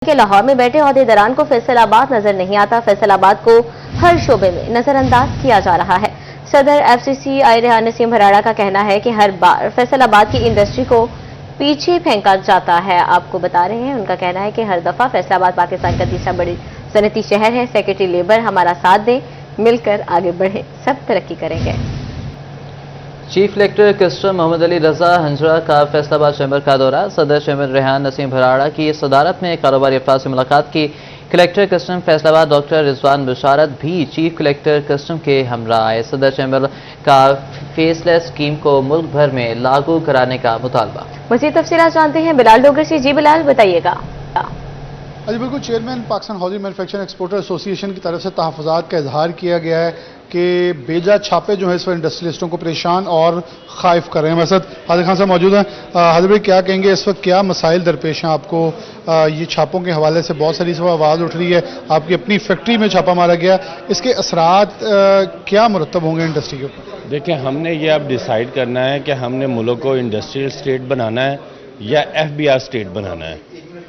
کہ لاہور میں بیٹھے عہدیداران کو فیصل آباد نظر نہیں آتا، فیصل آباد کو ہر شعبے میں نظر انداز کیا جا رہا ہے۔ صدر ایف سی سی ریحان نسیم بھراڑا کا کہنا ہے کہ ہر بار فیصل آباد کی انڈسٹری کو پیچھے پھینکا جاتا ہے۔ آپ کو بتا رہے ہیں، ان کا کہنا ہے کہ ہر دفعہ فیصل آباد پاکستان کا تیسرا بڑی صنعتی شہر ہے۔ سیکرٹری لیبر ہمارا ساتھ دیں، مل کر آگے بڑھیں، سب ترقی کریں گے۔ چیف کلکٹر کسٹم محمد علی رضا ہنجرا کا فیصل آباد چیمبر کا دورہ۔ صدر چیمبر ریحان نسیم بھراڑا کی صدارت میں کاروباری افراد سے ملاقات کی۔ کلکٹر کسٹم فیصل آباد ڈاکٹر رضوان بشارت بھی چیف کلکٹر کسٹم کے ہمراہ آئے۔ صدر چیمبر کا فیس لیس اسکیم کو ملک بھر میں لاگو کرانے کا مطالبہ۔ مزید تفصیلات جانتے ہیں بلال ڈوگر سے۔ جی بلال، بتائیے گا۔ جی بالکل، chairman Pakistan housing manufacturing exporter ایسوسی ایشن کی طرف سے تحفظات کا اظہار کیا گیا ہے کہ بیجا چھاپے جو ہیں اس وقت انڈسٹریلسٹوں کو پریشان اور خائف کر رہے ہیں۔ میرے ساتھ حاضر خان صاحب موجود ہیں۔ حاضر بھائی، کیا کہیں گے، اس وقت کیا مسائل درپیش ہیں آپ کو؟ یہ چھاپوں کے حوالے سے بہت ساری آواز اٹھ رہی ہے، آپ کی اپنی فیکٹری میں چھاپا مارا گیا، اس کے اثرات کیا مرتب ہوں گے انڈسٹری کے اوپر؟ دیکھیں، ہم نے یہ اب ڈیسائیڈ کرنا ہے کہ ہم نے ملک کو انڈسٹریل اسٹیٹ بنانا ہے یا ایف بی آر اسٹیٹ بنانا ہے۔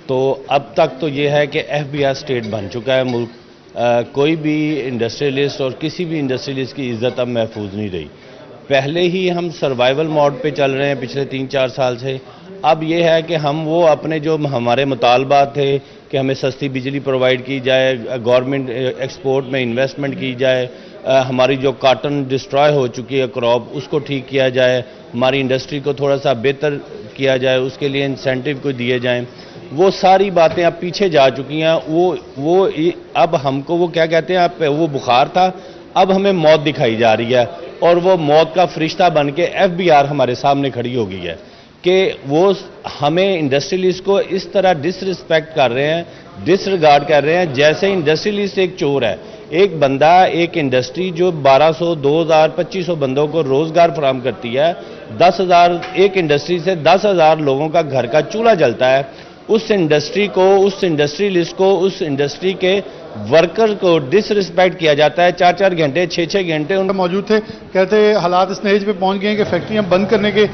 تو اب تک تو یہ ہے کہ ایف بی آر اسٹیٹ بن چکا ہے ملک۔ کوئی بھی انڈسٹریلسٹ اور کسی بھی انڈسٹریلسٹ کی عزت اب محفوظ نہیں رہی۔ پہلے ہی ہم سروائیول موڈ پہ چل رہے ہیں پچھلے 3-4 سال سے۔ اب یہ ہے کہ ہم وہ اپنے جو ہمارے مطالبات تھے کہ ہمیں سستی بجلی پرووائڈ کی جائے، گورنمنٹ ایکسپورٹ میں انویسٹمنٹ کی جائے، ہماری جو کاٹن ڈسٹرائے ہو چکی ہے کراپ اس کو ٹھیک کیا جائے، ہماری انڈسٹری کو تھوڑا سا بہتر کیا جائے، اس کے لیے انسینٹیو کو دیے جائیں، وہ ساری باتیں اب پیچھے جا چکی ہیں۔ وہ اب ہم کو وہ کیا کہتے ہیں، وہ بخار تھا، اب ہمیں موت دکھائی جا رہی ہے، اور وہ موت کا فرشتہ بن کے ایف بی آر ہمارے سامنے کھڑی ہو گئی ہے کہ وہ ہمیں انڈسٹریلسٹ کو اس طرح ڈس رسپیکٹ کر رہے ہیں، ڈس ریگارڈ کر رہے ہیں جیسے انڈسٹریلسٹ ایک چور ہے۔ ایک بندہ، ایک انڈسٹری جو 1200، 2000، 2500 بندوں کو روزگار فراہم کرتی ہے، 10,000 ایک انڈسٹری سے 10,000 لوگوں کا گھر کا چولہا جلتا ہے، اس انڈسٹری کو، اس انڈسٹریلسٹ کو، اس انڈسٹری کے ورکر کو ڈس رسپیکٹ کیا جاتا ہے 4-4 گھنٹے، 6-6 گھنٹے۔ ان موجود تھے، کہتے حالات اس نہج پہ پہنچ گئے ہیں کہ فیکٹریاں بند کرنے کے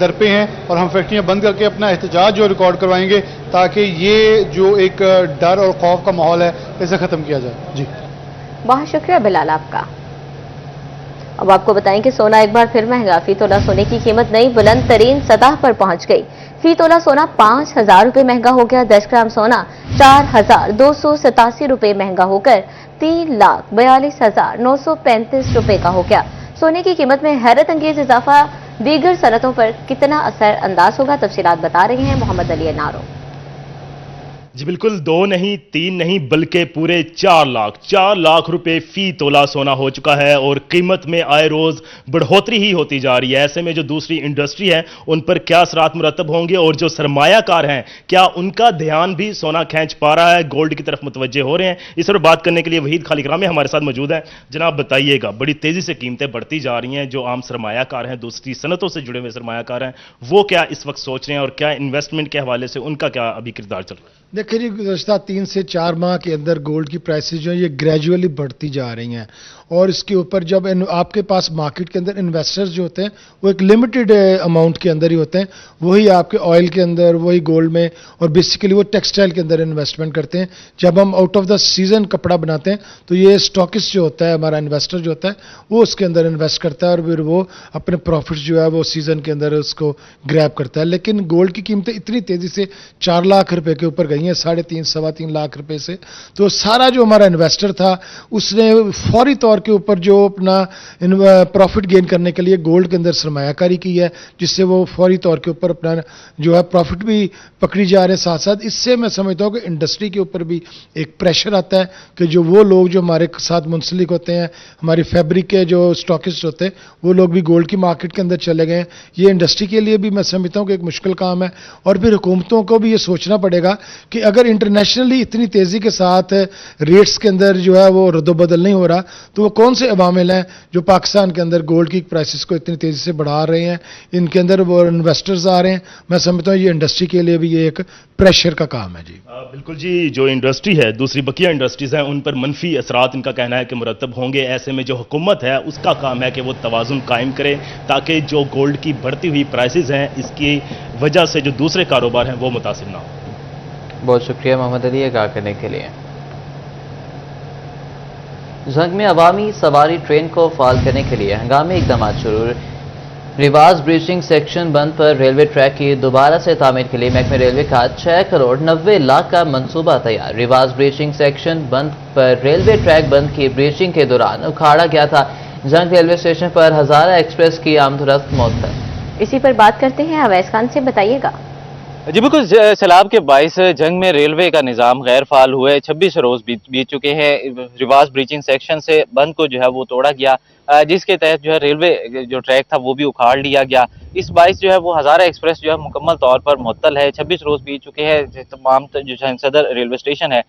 در پہ ہیں، اور ہم فیکٹریاں بند کر کے اپنا احتجاج جو ریکارڈ کروائیں گے تاکہ یہ جو ایک ڈر اور خوف کا ماحول ہے اسے ختم کیا جائے۔ جی بہت شکریہ بلال آپ کا۔ اب آپ کو بتائیں کہ سونا ایک بار پھر مہنگا۔ فی تولہ سونے کی قیمت نئی بلند ترین سطح پر پہنچ گئی۔ فی تولہ سونا 5,000 روپے مہنگا ہو گیا۔ 10 گرام سونا 4,287 روپے مہنگا ہو کر 3,42,935 روپے کا ہو گیا۔ سونے کی قیمت میں حیرت انگیز اضافہ دیگر صنعتوں پر کتنا اثر انداز ہوگا، تفصیلات بتا رہے ہیں محمد علی نارو۔ جی بالکل، 2 نہیں 3 نہیں بلکہ پورے 4 لاکھ روپے فی تولہ سونا ہو چکا ہے، اور قیمت میں آئے روز بڑھوتری ہی ہوتی جا رہی ہے۔ ایسے میں جو دوسری انڈسٹری ہے ان پر کیا اثرات مرتب ہوں گے، اور جو سرمایہ کار ہیں کیا ان کا دھیان بھی سونا کھینچ پا رہا ہے، گولڈ کی طرف متوجہ ہو رہے ہیں؟ اس پر بات کرنے کے لیے وحید خالق رامی ہمارے ساتھ موجود ہیں۔ جناب بتائیے گا، بڑی تیزی سے قیمتیں بڑھتی جا رہی ہیں، جو عام سرمایہ کار ہیں، دوسری صنعتوں سے جڑے ہوئے سرمایہ کار ہیں، وہ کیا اس وقت سوچ رہے ہیں، اور کیا انویسٹمنٹ کے حوالے سے ان کا کیا ابھی کردار چل رہا ہے؟ دیکھیں جی، گزشتہ 3 سے 4 ماہ کے اندر گولڈ کی پرائسز جو ہیں یہ گریجولی بڑھتی جا رہی ہیں، اور اس کے اوپر جب آپ کے پاس مارکیٹ کے اندر انویسٹرز جو ہوتے ہیں وہ ایک لمیٹڈ اماؤنٹ کے اندر ہی ہوتے ہیں، وہی آپ کے آئل کے اندر، وہی گولڈ میں، اور بیسیکلی وہ ٹیکسٹائل کے اندر انویسٹمنٹ کرتے ہیں۔ جب ہم آؤٹ آف دا سیزن کپڑا بناتے ہیں تو یہ سٹاکسٹ جو ہوتا ہے، ہمارا انویسٹر جو ہوتا ہے، وہ اس کے اندر انویسٹ کرتا ہے، اور پھر وہ اپنے پروفٹس جو ہے وہ سیزن کے اندر اس کو گریب کرتا ہے۔ لیکن گولڈ کی قیمتیں اتنی تیزی سے 4 لاکھ روپے کے اوپر گئی ہیں، 3.5-3 لاکھ روپے سے، تو سارا جو ہمارا انویسٹر تھا اس نے فوری طور کے اوپر جو اپنا پروفٹ گین کرنے کے لیے گولڈ کے اندر سرمایہ کاری کی ہے، جس سے وہ فوری طور کے اوپر اپنا جو ہے پروفٹ بھی پکڑی جا رہے ہیں۔ ساتھ ساتھ اس سے میں سمجھتا ہوں کہ انڈسٹری کے اوپر بھی ایک پریشر آتا ہے کہ جو وہ لوگ جو ہمارے ساتھ منسلک ہوتے ہیں، ہماری فیبرک کے جو اسٹاکسٹ ہوتے ہیں، وہ لوگ بھی گولڈ کی مارکیٹ کے اندر چلے گئے ہیں۔ یہ انڈسٹری کے لیے بھی میں سمجھتا ہوں کہ ایک مشکل کام ہے، اور پھر حکومتوں کو بھی یہ سوچنا پڑے گا کہ اگر انٹرنیشنلی اتنی تیزی کے ساتھ ریٹس کے اندر جو ہے وہ رد و بدل نہیں ہو رہا، تو وہ کون سے عوامل ہیں جو پاکستان کے اندر گولڈ کی پرائسز کو اتنی تیزی سے بڑھا رہے ہیں؟ ان کے اندر وہ انویسٹرز آ رہے ہیں۔ میں سمجھتا ہوں یہ انڈسٹری کے لیے بھی یہ ایک پریشر کا کام ہے۔ جی بالکل جی، جو انڈسٹری ہے، دوسری بقیہ انڈسٹریز ہیں، ان پر منفی اثرات ان کا کہنا ہے کہ مرتب ہوں گے۔ ایسے میں جو حکومت ہے اس کا کام ہے کہ وہ توازن قائم کرے تاکہ جو گولڈ کی بڑھتی ہوئی پرائسز ہیں اس کی وجہ سے جو دوسرے کاروبار ہیں وہ متاثر نہ ہوں۔ بہت شکریہ محمد علی آگاہ کرنے کے لیے۔ جھنگ میں عوامی سواری ٹرین کو فعال کرنے کے لیے ہنگامی اقدامات شروع۔ ریواز بریچنگ سیکشن بند پر ریلوے ٹریک کی دوبارہ سے تعمیر کے لیے محکمہ ریلوے کا 6 کروڑ 90 لاکھ کا منصوبہ تیار۔ ریواز بریچنگ سیکشن بند پر ریلوے ٹریک بند کی بریچنگ کے دوران اکھاڑا گیا تھا۔ جھنگ ریلوے اسٹیشن پر ہزارہ ایکسپریس کی آمد و رفت معطل۔ اسی پر بات کرتے ہیں اویس خان سے، بتائیے گا۔ جی بالکل، سیلاب کے باعث جنگ میں ریلوے کا نظام غیر فعال ہوئے 26 روز بیت چکے ہیں۔ ریواز بریچنگ سیکشن سے بند کو جو ہے وہ توڑا گیا، جس کے تحت جو ہے ریلوے جو ٹریک تھا وہ بھی اکھاڑ لیا گیا۔ اس باعث جو ہے وہ ہزارہ ایکسپریس جو ہے مکمل طور پر معطل ہے۔ 26 روز بیت چکے ہیں، تمام جو صدر ریلوے اسٹیشن ہے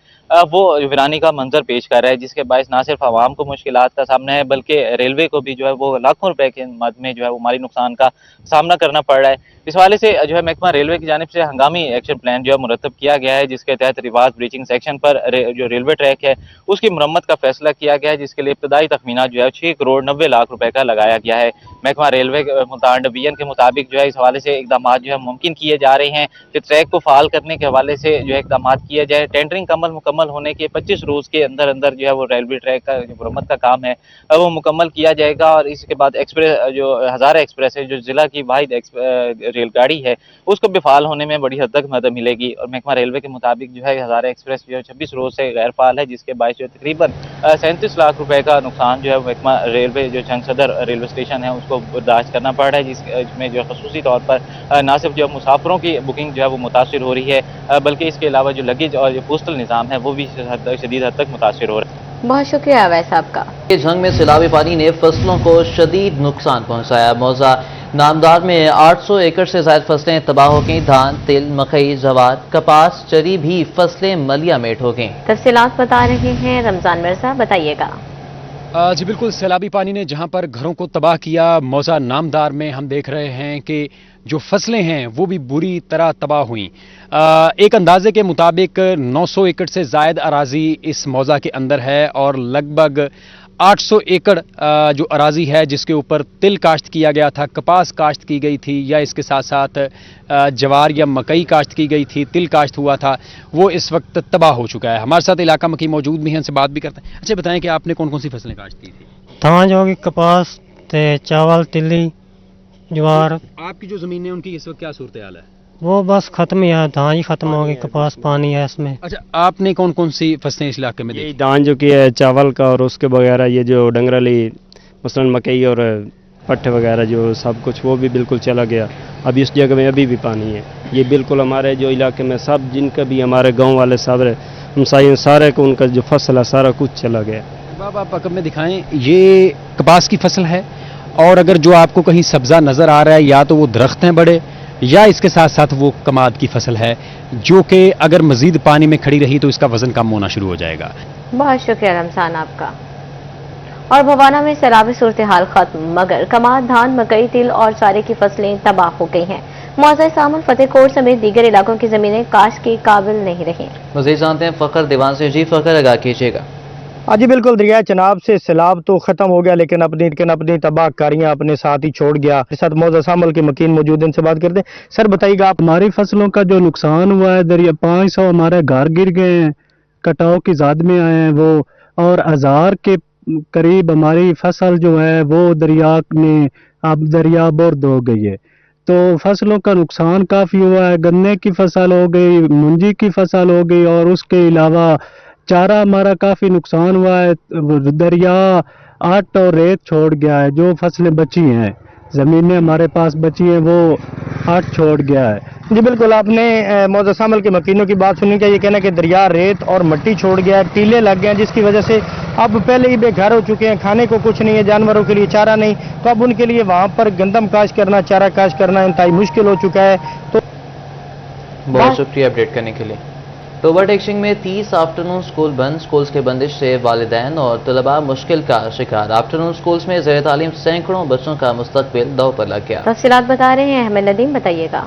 وہ ویرانی کا منظر پیش کر رہا ہے، جس کے باعث نہ صرف عوام کو مشکلات کا سامنا ہے بلکہ ریلوے کو بھی جو ہے وہ لاکھوں روپے کے مد میں جو ہے وہ مالی نقصان کا سامنا کرنا پڑ رہا ہے۔ اس حوالے سے جو ہے محکمہ ریلوے کی جانب سے ہنگامی ایکشن پلان جو ہے مرتب کیا گیا ہے، جس کے تحت ریواز بریچنگ سیکشن پر جو ریلوے ٹریک ہے اس کی مرمت کا فیصلہ کیا گیا ہے، جس کے لیے ابتدائی تخمینہ جو ہے 6 کروڑ 90 لاکھ روپے کا لگایا گیا ہے۔ محکمہ ریلوے متعین کے مطابق جو ہے اس حوالے سے اقدامات جو ہے ممکن کیے جا رہے ہیں کہ ٹریک کو فعال کرنے کے حوالے سے جو ہے اقدامات کیے جائے۔ ٹینڈرنگ مکمل ہونے کے 25 روز کے اندر جو ہے وہ ریلوے ٹریک کا جو مرمت کا کام ہے وہ مکمل کیا جائے گا، اور اس کے بعد ایکسپریس جو ہزارہ ایکسپریس ہے، جو ضلع کی واحد ریل گاڑی ہے، اس کو بھی فعال ہونے میں بڑی حد تک مدد ملے گی۔ اور محکمہ ریلوے کے مطابق جو ہے ہزارہ ایکسپریس جو ہے 26 روز سے غیر فعال ہے، جس کے باعث جو ہے تقریباً 37 لاکھ روپے کا نقصان جو ہے محکمہ ریلوے جو جھنگ صدر ریلوے اسٹیشن ہے اس کو برداشت کرنا پڑ رہا ہے، جس میں جو ہے خصوصی طور پر نہ صرف جو مسافروں کی بکنگ جو ہے وہ متاثر ہو رہی ہے بلکہ اس کے علاوہ جو لگیج اور جو پوسٹل نظام ہے وہ بھی شدید حد تک متاثر ہو رہا ہے۔ بہت شکریہ اویس صاحب کا۔ جھنگ میں سیلابی پانی نے فصلوں کو شدید نقصان پہنچایا۔ موضع نامدار میں 800 ایکڑ سے زائد فصلیں تباہ ہو گئیں۔ دھان، تل، مکئی، جوار، کپاس، چری بھی فصلیں ملیہ میٹ ہو گئیں۔ تفصیلات بتا رہے ہیں رمضان مرزا، بتائیے گا۔ جی بالکل، سیلابی پانی نے جہاں پر گھروں کو تباہ کیا، موضع نامدار میں ہم دیکھ رہے ہیں کہ جو فصلیں ہیں وہ بھی بری طرح تباہ ہوئیں۔ ایک اندازے کے مطابق 900 ایکڑ سے زائد اراضی اس موضع کے اندر ہے، اور لگ بھگ 800 ایکڑ جو اراضی ہے جس کے اوپر تل کاشت کیا گیا تھا، کپاس کاشت کی گئی تھی، یا اس کے ساتھ ساتھ جوار یا مکئی کاشت کی گئی تھی، تل کاشت ہوا تھا، وہ اس وقت تباہ ہو چکا ہے۔ ہمارے ساتھ علاقہ مکی موجود بھی ہیں، ان سے بات بھی کرتے ہیں۔ اچھا بتائیں کہ آپ نے کون کون سی فصلیں کاشت کی تھی؟ دھان جو ہوگی، کپاس تے چاول، تلی، جوار۔ آپ کی جو زمین ہے ان کی اس وقت کیا صورتحال ہے؟ وہ بس ختم ہی ہے، دھان ہی ختم ہو گئی، کپاس پانی ہے اس میں۔ اچھا، آپ نے کون کون سی فصلیں اس علاقے میں یہ دیکھی؟ دھان جو کہ ہے چاول کا، اور اس کے وغیرہ یہ جو ڈنگرالی مثلاً مکئی اور پٹ وغیرہ جو سب کچھ وہ بھی بالکل چلا گیا۔ اب اس جگہ میں ابھی بھی پانی ہے۔ یہ بالکل ہمارے جو علاقے میں سب جن کا بھی ہمارے گاؤں والے سب ہمسائیوں سارے کو ان کا جو فصل ہے سارا کچھ چلا گیا۔ بابا آپ عقب میں دکھائیں، یہ کپاس کی فصل ہے، اور اگر جو آپ کو کہیں سبزہ نظر آ رہا ہے یا تو وہ درخت ہیں بڑے، یا اس کے ساتھ ساتھ وہ کماد کی فصل ہے جو کہ اگر مزید پانی میں کھڑی رہی تو اس کا وزن کم ہونا شروع ہو جائے گا۔ بہت شکریہ رمضان آپ کا۔ اور بھوانا میں سیلابی صورتحال ختم، مگر کماد، دھان، مکئی، تل اور چارے کی فصلیں تباہ ہو گئی ہیں۔ معزز سامن فتح کوٹ سمیت دیگر علاقوں کی زمینیں کاشت کے قابل نہیں رہیں۔ مزید جانتے ہیں فخر دیوان سے۔ جی فخر، آگاہ کیجیے گا۔ جی بالکل، دریائے چناب سے سیلاب تو ختم ہو گیا لیکن اپنی تباہ کاریاں اپنے ساتھ ہی چھوڑ گیا۔ اس ساتھ موضع سامل کے مکین موجود ہیں، ان سے بات کرتے ہیں۔ سر بتائیے گا، آپ ہماری فصلوں کا جو نقصان ہوا ہے، دریا 500 ہمارے گھر گر گئے ہیں، کٹاؤ کی زد میں آئے ہیں وہ، اور 1000 کے قریب ہماری فصل جو ہے وہ دریا میں اب دریا برد ہو گئی ہے، تو فصلوں کا نقصان کافی ہوا ہے۔ گنے کی فصل ہو گئی، منجی کی فصل ہو گئی، اور اس کے علاوہ چارہ ہمارا کافی نقصان ہوا ہے۔ دریا آٹ اور ریت چھوڑ گیا ہے، جو فصلیں بچی ہیں، زمینیں ہمارے پاس بچی ہیں، وہ آٹ چھوڑ گیا ہے۔ جی بالکل، آپ نے موضع سامل کے مکینوں کی بات سنی، کیا یہ کہنا کہ دریا ریت اور مٹی چھوڑ گیا ہے، ٹیلے لگ گئے ہیں، جس کی وجہ سے اب پہلے ہی بے گھر ہو چکے ہیں، کھانے کو کچھ نہیں ہے، جانوروں کے لیے چارہ نہیں، تو اب ان کے لیے وہاں پر گندم کاشت کرنا، چارہ کاشت کرنا انتہائی مشکل ہو چکا ہے۔ تو بہت شکریہ اپڈیٹ کرنے کے لیے۔ توبہ ٹیکشنگ میں 30 آفٹرنون سکول بند، سکولز کے بندش سے والدین اور طلباء مشکل کا شکار۔ آفٹرنون سکولز میں زیر تعلیم سینکڑوں بچوں کا مستقبل داؤ پر لگ گیا۔ تفصیلات بتا رہے ہیں احمد ندیم، بتائیے گا۔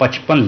55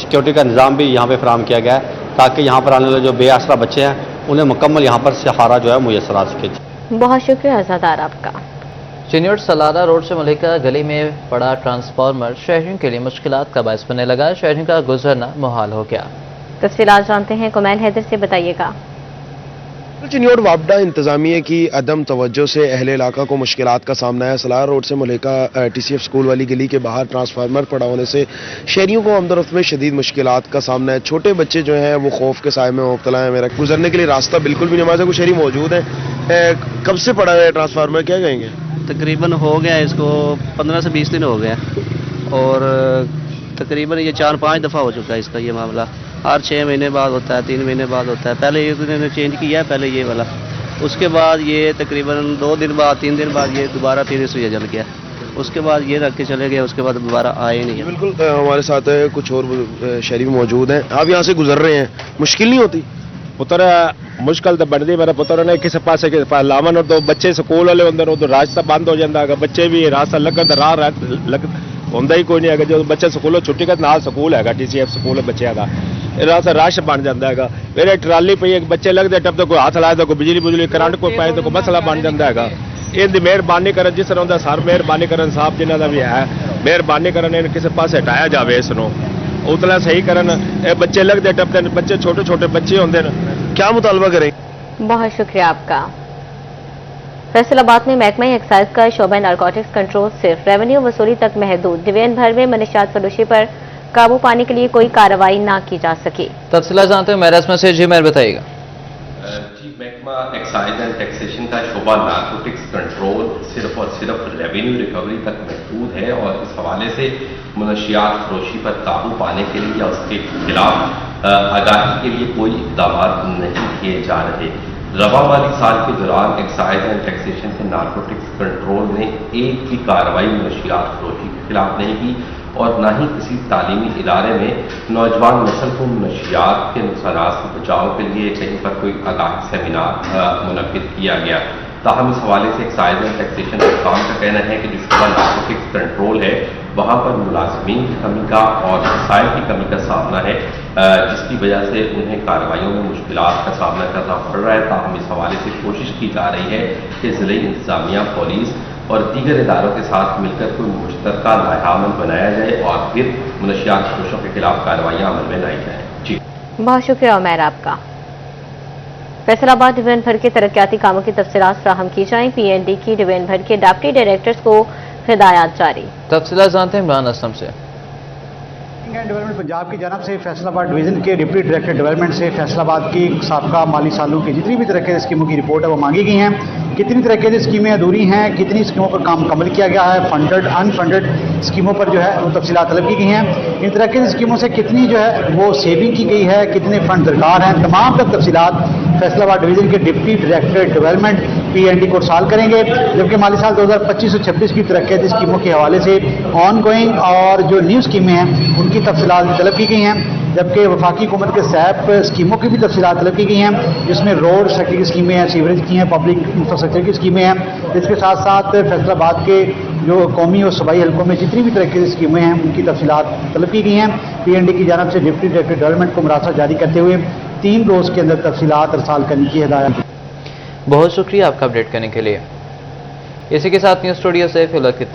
سیکورٹی کا نظام بھی یہاں پہ فراہم کیا گیا ہے تاکہ یہاں پر آنے والے جو بے آسرا بچے ہیں انہیں مکمل یہاں پر سہارا جو ہے میسر آ سکے. بہت شکریہ ازادار آپ کا. چنیوٹ سلارہ روڈ سے ملکہ گلی میں پڑا ٹرانسفارمر شہریوں کے لیے مشکلات کا باعث بننے لگا. شہریوں کا گزرنا محال ہو گیا. تفصیلات جانتے ہیں کومیل حیدر سے، بتائیے گا. چنیوٹ وابڈہ انتظامیہ کی عدم توجہ سے اہل علاقہ کو مشکلات کا سامنا ہے. سلارہ روڈ سے ملکہ TCF اسکول والی گلی کے باہر ٹرانسفارمر پڑا ہونے سے شہریوں کو آمد و رفت میں شدید مشکلات کا سامنا ہے. چھوٹے بچے جو ہیں وہ خوف کے سائے میں مبتلا ہیں. میرا گزرنے کے لیے راستہ بالکل بھی نہیں. ہمارے کچھ شہری موجود ہیں. کب سے پڑا ہے ٹرانسفارمر، کیا کہیں گے؟ تقریباً ہو گیا اس کو 15 سے 20 دن ہو گیا اور تقریباً یہ 4-5 دفعہ ہو چکا ہے اس کا یہ معاملہ. ہر 6 مہینے بعد ہوتا ہے، 3 مہینے بعد ہوتا ہے. پہلے یہ انہوں نے چینج کیا ہے پہلے یہ والا، اس کے بعد یہ تقریباً 2 دن بعد 3 دن بعد یہ دوبارہ پھر سے یہ جل گیا. اس کے بعد یہ رکھ کے چلے گئے، اس کے بعد دوبارہ آئے نہیں. بالکل ہمارے ساتھ کچھ اور شہری بھی موجود ہیں. آپ یہاں سے گزر رہے ہیں، مشکل نہیں ہوتی؟ پتر مشکل تو بڑھتی. میرا پتر نے کسی پاس لاون اور دو بچے سکول والے اندر ادھر راستہ بند ہو جاتا ہے. بچے بھی راستہ لگن راہ ہوتا ہی کوئی نہیں ہے. جو بچے سکولوں چھٹی کا نال سکول ہے TCF سکول بچے کا راستہ رش بن جاتا ہے. میرے ٹرالی پہ ایک بچے لگتے ٹپ تو کوئی ہاتھ لائے تو کوئی بجلی کرنٹ کوئی پائے تو کوئی مسئلہ بن جاتا ہے. یہ مہربانی کرن جس طرح کا سر مہربانی کرن صاحب جنہ کا بھی ہے مہربانی کرن کسی پاس ہٹایا جائے. اس کو اتنا صحیح کرن. بچے لگتے ٹپتے بچے چھوٹے چھوٹے بچے ہوتے ہیں. کیا مطالبہ کریں؟ بہت شکریہ آپ کا. فیصل آباد میں محکمہ ایکسائز کا شعبہ نارکوٹکس کنٹرول صرف ریونیو وصولی تک محدود. ڈویژن بھر میں منشیات فروشی پر قابو پانے کے لیے کوئی کارروائی نہ کی جا سکی. تفصیلات جانتے ہیں میرا میں سے جی مہر بتائیے گا. جی محکمہ ایکسائز اینڈ ٹیکسیشن کا شعبہ نارکوٹکس کنٹرول صرف اور صرف ریونیو ریکوری تک محدود ہے اور اس حوالے سے منشیات فروشی پر قابو پانے کے لیے یا اس کے خلاف آگاہی کے لیے کوئی اقدامات نہیں کیے جا رہے. رواں مالی سال کے دوران ایکسائز اینڈ ٹیکسیشن کے نارکوٹکس کنٹرول نے ایک بھی کارروائی منشیات فروشی کے خلاف نہیں کی اور نہ ہی کسی تعلیمی ادارے میں نوجوان نسل کو منشیات کے نقصانات سے بچاؤ کے لیے کہیں پر کوئی آگاہی سیمینار منعقد کیا گیا. تاہم اس حوالے سے ایکسائز اینڈ ٹیکسیشن حکام کا کہنا ہے کہ جو شعبہ نارکوٹکس کنٹرول ہے وہاں پر ملازمین کی کمی کا اور وسائل کی کمی کا سامنا ہے جس کی وجہ سے انہیں کارروائیوں میں مشکلات کا سامنا کرنا پڑ رہا ہے. تاہم اس حوالے سے کوشش کی جا رہی ہے کہ ضلعی انتظامیہ، پولیس اور دیگر اداروں کے ساتھ مل کر کوئی مشترکہ لائحہ عمل بنایا جائے اور پھر منشیات فروشوں کے خلاف کارروائیاں عمل میں لائی جائیں. جی بہت شکریہ عمیر آپ کا. فیصل آباد ڈویژن بھر کے ترقیاتی کاموں کی تفصیلات فراہم کی جائیں. PND کی ڈویژن بھر کے ڈپٹی ڈائریکٹرز کو ہدایات جاری. تفصیلات جانتے ہیں عمران اسلم سے. ڈیولپمنٹ پنجاب کی جانب سے فیصل آباد ڈویژن کے ڈپٹی ڈائریکٹر ڈیولپمنٹ سے فیصل آباد کی سابقہ مالی سالوں کی جتنی بھی ترقیاتی اسکیموں کی رپورٹ ہے وہ مانگی گئی ہیں. کتنی ترقیاتی اسکیمیں ادھوری ہیں، کتنی اسکیموں پر کام مکمل کیا گیا ہے، فنڈڈ انفنڈڈ اسکیموں پر جو ہے وہ تفصیلات طلب کی گئی ہیں. ان ترقیاتی اسکیموں سے کتنی جو ہے وہ سیونگ کی گئی ہے، کتنے فنڈ درکار ہیں، تمام تر تفصیلات فیصل آباد ڈویژن کے ڈپٹی ڈائریکٹر ڈیولپمنٹ PND کو ارسال کریں گے. جبکہ مالی سال 2025-26 کی ترقیاتی اسکیموں کے حوالے سے آن گوئنگ اور جو نیو اسکیمیں ہیں ان کی تفصیلات طلب کی گئی ہیں. جبکہ وفاقی حکومت کے سیپ اسکیموں کی بھی تفصیلات طلب کی گئی ہیں جس میں روڈ سیکٹر کی اسکیمیں ہیں، سیوریج کی ہیں، پبلک انفراسٹرکچر کی اسکیمیں ہیں. اس کے ساتھ ساتھ فیصل آباد کے جو قومی اور صوبائی حلقوں میں جتنی بھی ترقیاتی اسکیمیں ہیں ان کی تفصیلات طلب کی گئی ہیں. PND کی جانب سے ڈپٹی ڈائریکٹر ڈیولپمنٹ کو مراسلہ جاری کرتے ہوئے 3 روز کے اندر تفصیلات ارسال کرنے کی ہدایت. بہت شکریہ آپ کا اپڈیٹ کرنے کے لیے. اسی کے ساتھ نیوز اسٹوڈیو سے فی الوقت